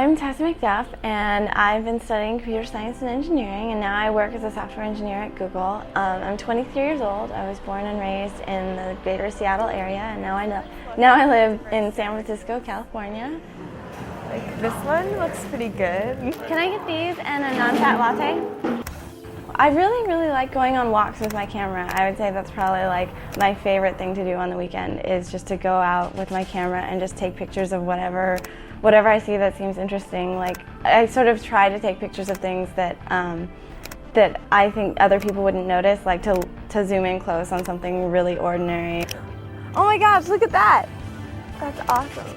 I'm Tessa McDuff, and I've been studying computer science and engineering, and now I work as a software engineer at Google. I'm 23 years old. I was born and raised in the greater Seattle area, and now I live in San Francisco, California. Like, this one looks pretty good. Can I get these and a non-fat latte? I really like going on walks with my camera. I would say that's probably like my favorite thing to do on the weekend, is just to go out with my camera and just take pictures of whatever I see that seems interesting. Like, I sort of try to take pictures of things that that I think other people wouldn't notice, like to zoom in close on something really ordinary. Oh my gosh, look at that! That's awesome.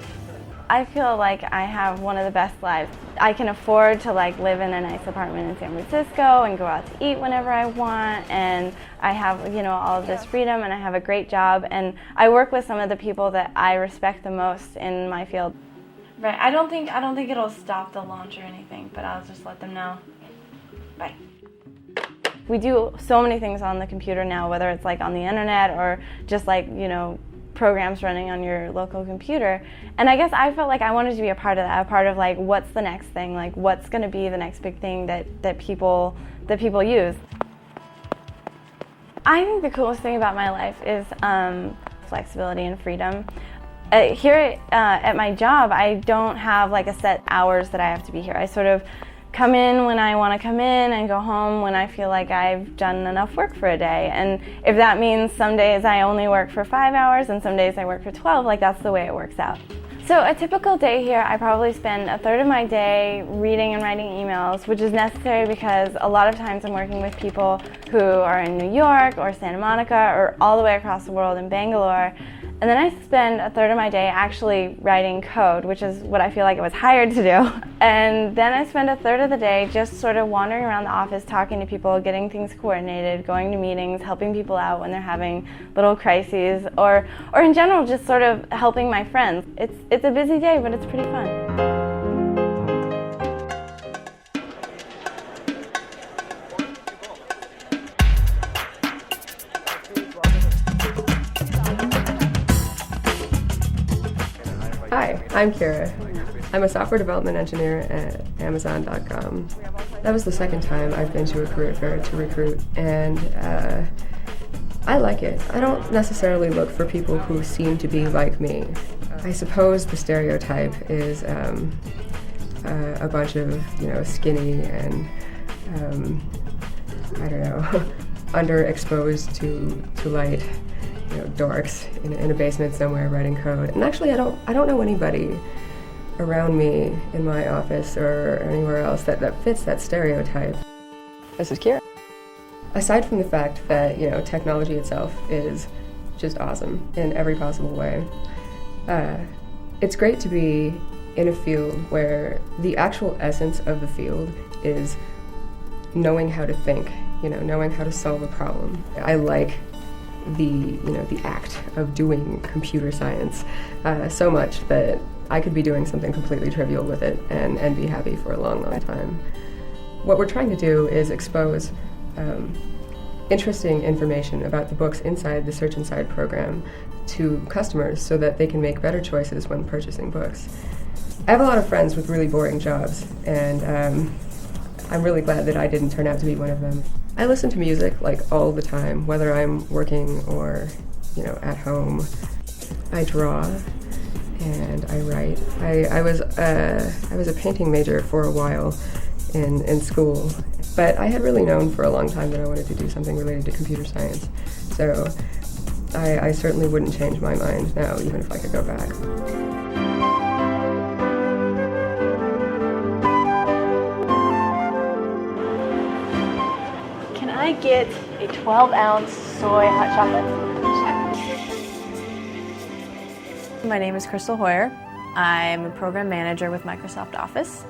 I feel like I have one of the best lives. I can afford to like live in a nice apartment in San Francisco and go out to eat whenever I want, and I have, you know, all of this freedom, and I have a great job, and I work with some of the people that I respect the most in my field. Right, I don't think it'll stop the launch or anything, but I'll just let them know. Bye. We do so many things on the computer now, whether it's like on the internet or just like, you know, programs running on your local computer. And I guess I felt like I wanted to be a part of that, a part of like, what's the next thing, like what's going to be the next big thing that people use. I think the coolest thing about my life is flexibility and freedom. Here at my job, I don't have like a set hours that I have to be here. I sort of come in when I want to come in and go home when I feel like I've done enough work for a day. And if that means some days I only work for 5 hours and some days I work for 12, like that's the way it works out. So a typical day here, I probably spend a third of my day reading and writing emails, which is necessary because a lot of times I'm working with people who are in New York or Santa Monica or all the way across the world in Bangalore. And then I spend a third of my day actually writing code, which is what I feel like I was hired to do. And then I spend a third of the day just sort of wandering around the office, talking to people, getting things coordinated, going to meetings, helping people out when they're having little crises, or in general, just sort of helping my friends. It's a busy day, but it's pretty fun. Hi, I'm Kira. I'm a software development engineer at Amazon.com. That was the second time I've been to a career fair to recruit, and I like it. I don't necessarily look for people who seem to be like me. I suppose the stereotype is a bunch of, you know, skinny and, I don't know, underexposed to light, you know, dorks in a basement somewhere writing code. And actually, I don't know anybody around me in my office or anywhere else that fits that stereotype. This is Kira. Aside from the fact that, you know, technology itself is just awesome in every possible way, it's great to be in a field where the actual essence of the field is knowing how to think, you know, knowing how to solve a problem. I like the act of doing computer science so much that I could be doing something completely trivial with it and be happy for a long time. What we're trying to do is expose interesting information about the books inside the Search Inside program to customers so that they can make better choices when purchasing books. I have a lot of friends with really boring jobs, and I'm really glad that I didn't turn out to be one of them. I listen to music like all the time, whether I'm working or, you know, at home. I draw and I write. I was a painting major for a while in school, but I had really known for a long time that I wanted to do something related to computer science. So I certainly wouldn't change my mind now, even if I could go back. I get a 12-ounce soy hot chocolate. My name is Crystal Hoyer. I'm a program manager with Microsoft Office.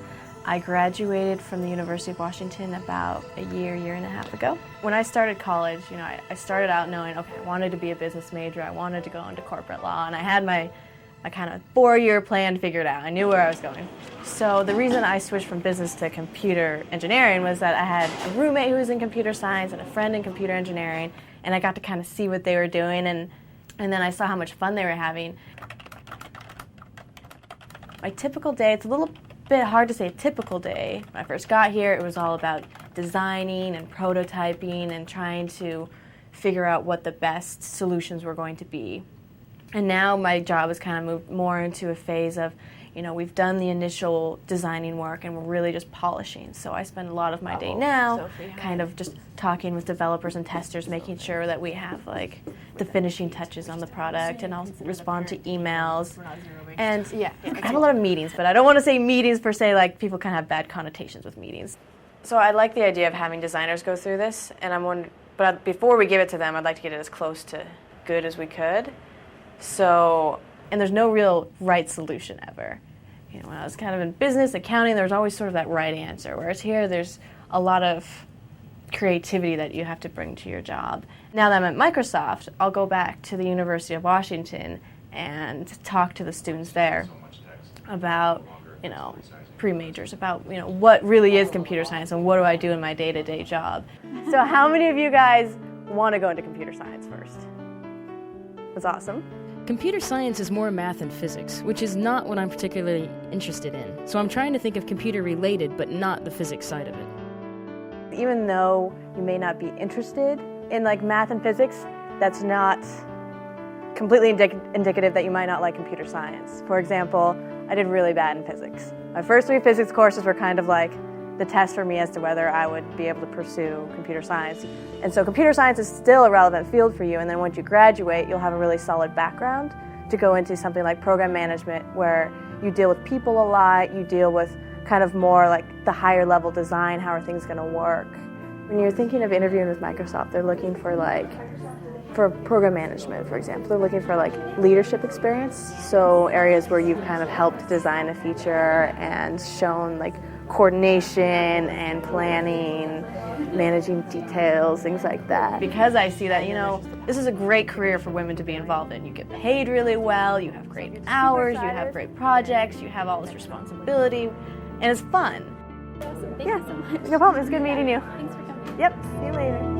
I graduated from the University of Washington about a year and a half ago. When I started college, you know, I started out knowing, okay, I wanted to be a business major, I wanted to go into corporate law, and I had my kind of 4-year plan figured out. I knew where I was going. So the reason I switched from business to computer engineering was that I had a roommate who was in computer science and a friend in computer engineering, and I got to kind of see what they were doing, and then I saw how much fun they were having. My typical day, it's a little bit hard to say a typical day. When I first got here, it was all about designing and prototyping and trying to figure out what the best solutions were going to be. And now my job has kind of moved more into a phase of, we've done the initial designing work and we're really just polishing. So I spend a lot of my day now kind of just talking with developers and testers, making sure that we have like the finishing touches on the product, and I'll respond to emails. And I have a lot of meetings, but I don't want to say meetings per se, like people kind of have bad connotations with meetings. So I like the idea of having designers go through this, and I'm wondering, but before we give it to them, I'd like to get it as close to good as we could. So, and there's no real right solution ever. When I was kind of in business, accounting, there was always sort of that right answer, whereas here there's a lot of creativity that you have to bring to your job. Now that I'm at Microsoft, I'll go back to the University of Washington and talk to the students there about, pre-majors, about, what really is computer science and what do I do in my day-to-day job. So how many of you guys want to go into computer science first? That's awesome. Computer science is more math and physics, which is not what I'm particularly interested in. So I'm trying to think of computer related, but not the physics side of it. Even though you may not be interested in like math and physics, that's not completely indicative that you might not like computer science. For example, I did really bad in physics. My first 3 physics courses were kind of like the test for me as to whether I would be able to pursue computer science. And so computer science is still a relevant field for you, and then once you graduate, you'll have a really solid background to go into something like program management, where you deal with people a lot, you deal with kind of more like the higher level design, how are things going to work. When you're thinking of interviewing with Microsoft, they're looking for program management, for example, they're looking for like leadership experience, so areas where you've kind of helped design a feature and shown like coordination and planning, managing details, things like that. Because I see that, this is a great career for women to be involved in. You get paid really well, you have great hours, you have great projects, you have all this responsibility, and it's fun. Awesome. Thank you so much. No problem. It's good meeting you. Thanks for coming. Yep. See you later.